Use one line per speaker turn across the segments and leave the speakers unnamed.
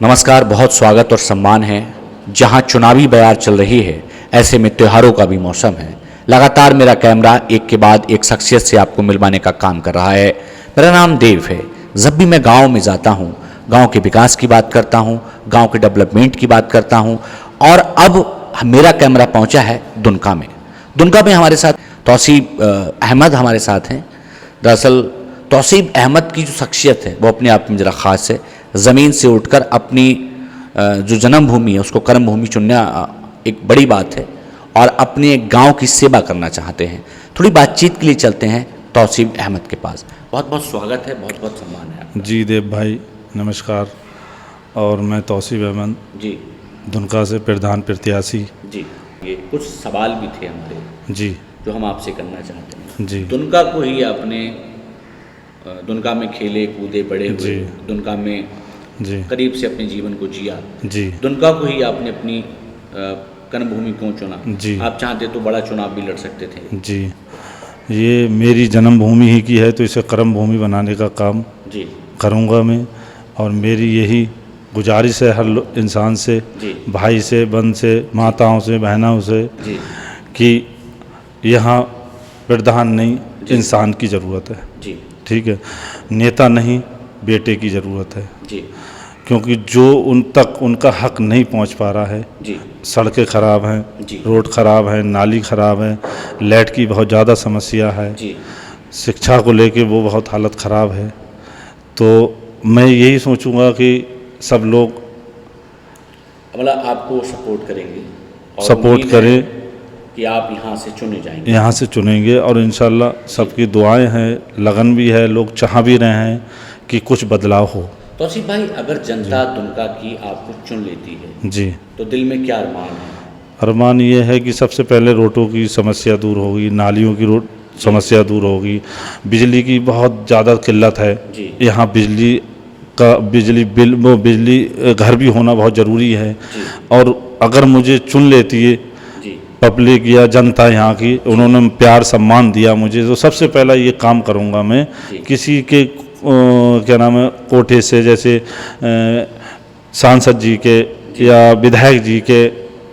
नमस्कार, बहुत स्वागत और सम्मान है। जहां चुनावी बयार चल रही है, ऐसे में त्योहारों का भी मौसम है। लगातार मेरा कैमरा एक के बाद एक शख्सियत से आपको मिलवाने का काम कर रहा है। मेरा नाम देव है। जब भी मैं गांव में जाता हूं, गांव के विकास की बात करता हूं, गांव के डेवलपमेंट की बात करता हूं। और अब मेरा कैमरा पहुंचा है दुनका में। दुनका में हमारे साथ तौसीब अहमद हमारे साथ हैं। दरअसल तौसीब अहमद की जो शख्सियत है वो अपने आप में ज़रा ख़ास है। ज़मीन से उठकर अपनी जो जन्मभूमि है उसको कर्मभूमि चुनना एक बड़ी बात है और अपने गांव की सेवा करना चाहते हैं। थोड़ी बातचीत के लिए चलते हैं तौसीब अहमद के पास। बहुत बहुत स्वागत है, बहुत बहुत सम्मान है आपका।
जी देव भाई नमस्कार। और मैं तौसीब अहमद
जी
दुनका से प्रधान प्रत्याशी।
जी, ये कुछ सवाल भी थे हमारे
जी
जो हम आपसे करना चाहते हैं।
जी
दुनका को ही आपने दुनका में खेले कूदे बड़े हुए,
जी।
दुनका में
जी
करीब से अपने जीवन को जिया,
जी
दुनका को ही आपने अपनी कर्मभूमि क्यों चुना?
जी।
आप चाहते तो बड़ा चुनाव भी लड़ सकते थे।
जी, ये मेरी जन्मभूमि ही की है तो इसे कर्म भूमि बनाने का काम
जी
करूँगा मैं। और मेरी यही गुजारिश है हर इंसान से,
जी
भाई से, बहन से, माताओं से, बहनों से,
जी
कि यहाँ प्रधान नहीं इंसान की ज़रूरत है।
जी
ठीक है, नेता नहीं बेटे की ज़रूरत है।
जी
क्योंकि जो उन तक उनका हक नहीं पहुंच पा रहा है,
जी
सड़कें ख़राब हैं,
जी
रोड ख़राब है, नाली ख़राब है, लाइट की बहुत ज़्यादा समस्या है,
जी
शिक्षा को लेके वो बहुत हालत ख़राब है। तो मैं यही सोचूंगा कि सब लोग
मतलब आपको सपोर्ट करेंगे और
सपोर्ट
उम्मीद है
करें,
कि आप यहाँ से चुने जाएंगे।
यहाँ से चुनेंगे। और इंशाल्लाह सबकी दुआएं हैं, लगन भी है, लोग चाह भी रहे हैं कि कुछ बदलाव हो।
तौसीफ भाई, अगर जनता दुनका की आपको चुन लेती है
जी,
तो दिल में क्या अरमान है?
अरमान ये है कि सबसे पहले रोडों की समस्या दूर होगी, नालियों की रोड समस्या दूर होगी, बिजली की बहुत ज़्यादा किल्लत है
जी
यहाँ। बिजली बिल वो बिजली घर भी होना बहुत ज़रूरी है।
जी
और अगर मुझे चुन लेती है
जी
पब्लिक या जनता यहाँ की, उन्होंने प्यार सम्मान दिया मुझे, तो सबसे पहला ये काम करूँगा मैं।
जी।
किसी के क्या नाम है कोठे से, जैसे सांसद जी के या विधायक जी के,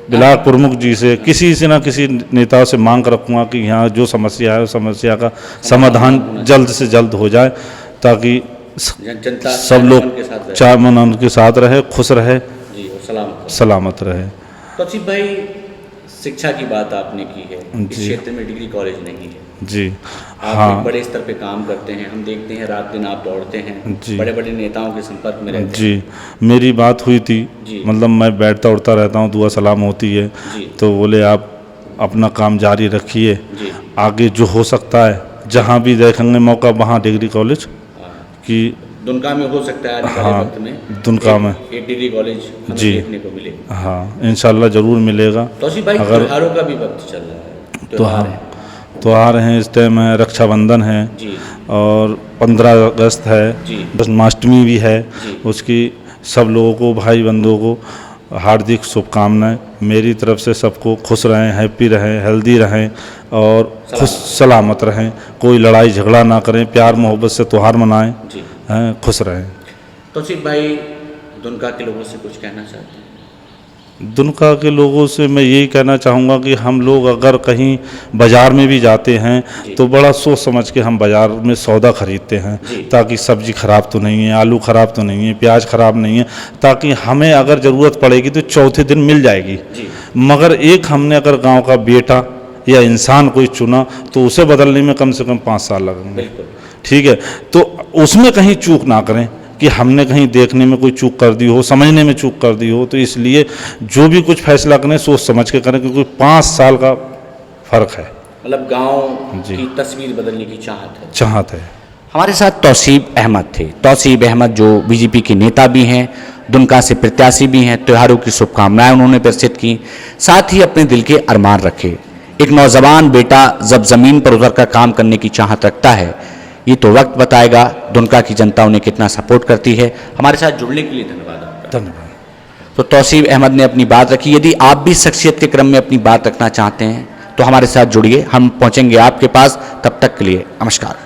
ब्लॉक प्रमुख जी से, किसी से ना किसी नेता से मांग रखूँगा कि यहाँ जो समस्या है उस समस्या का समाधान जल्द से जल्द हो जाए, ताकि
जनता
सब लोग
के साथ रहे।
चाहे मन उनके साथ रहे, खुश रहे,
जी और सलामत।
सलामत रहे।
तौसीफ भाई, शिक्षा की बात आपने की है। इस
जी।
क्षेत्र में डिग्री कॉलेज नहीं है।
जी
आप
हाँ
एक बड़े स्तर पे काम करते हैं, हम देखते हैं रात दिन आप दौड़ते हैं,
जी।
बड़े बड़े नेताओं के संपर्क में रहते हैं।
जी, मेरी बात हुई थी,
जी।
मतलब मैं बैठता उठता रहता हूँ, दुआ सलाम होती है,
जी
तो बोले आप अपना काम जारी रखिए,
जी
आगे जो हो सकता है जहाँ भी देखेंगे मौका वहाँ डिग्री कॉलेज
हाँ।
की।
दुनका में हो सकता है आने वाले
हाँ,
वक्त में
दुनका में
एक डिग्री कॉलेज हमें
जी।
देखने को मिले।
हाँ इंशाल्लाह ज़रूर मिलेगा।
तौसीफ भाई,
अगर
त्योहारों का भी वक्त चल रहा है, त्योहार है।
त्योहार हैं, इस टाइम है रक्षाबंधन है,
जी
और 15 अगस्त है,
जी
जन्माष्टमी भी है।
जी
उसकी सब लोगों को, भाई बंधुओं को हार्दिक शुभकामनाएं। मेरी तरफ से सबको खुश रहें, हैप्पी रहें, हेल्दी रहें और खुश सलामत रहें। कोई लड़ाई झगड़ा ना करें, प्यार मोहब्बत से त्यौहार मनाएं,
जी।
हैं, खुश रहें।
तौसीफ भाई, दुनका के लोगों से कुछ कहना चाहते हैं?
दुनका के लोगों से मैं यही कहना चाहूँगा कि हम लोग अगर कहीं बाज़ार में भी जाते हैं तो बड़ा सोच समझ के हम बाज़ार में सौदा खरीदते हैं, ताकि सब्ज़ी ख़राब तो नहीं है, आलू ख़राब तो नहीं है, प्याज ख़राब नहीं है, ताकि हमें अगर ज़रूरत पड़ेगी तो चौथे दिन मिल जाएगी। मगर एक हमने अगर गांव का बेटा या इंसान कोई चुना तो उसे बदलने में कम से कम 5 साल लगेंगे। ठीक है, तो उसमें कहीं चूक ना करें कि हमने कहीं देखने में कोई चूक कर दी हो, समझने में चूक कर दी हो। तो इसलिए जो भी कुछ फैसला करें सोच समझ के करें, क्योंकि 5 साल का फ़र्क है।
मतलब गांव की तस्वीर बदलने की
चाहत है।
हमारे साथ तौसीब अहमद थे। तौसीब अहमद जो बीजेपी के नेता भी हैं, दुनका से प्रत्याशी भी हैं। त्योहारों की शुभकामनाएं उन्होंने प्रस्तुत की, साथ ही अपने दिल के अरमान रखे। एक नौजवान बेटा जब ज़मीन पर उतर कर काम करने की चाहत रखता है, ये तो वक्त बताएगा दुनका की जनता उन्हें कितना सपोर्ट करती है। हमारे साथ जुड़ने के लिए धन्यवाद आपका।
धन्यवाद।
तो तौसीब अहमद ने अपनी बात रखी। यदि आप भी शख्सियत के क्रम में अपनी बात रखना चाहते हैं तो हमारे साथ जुड़िए, हम पहुंचेंगे आपके पास। तब तक के लिए नमस्कार।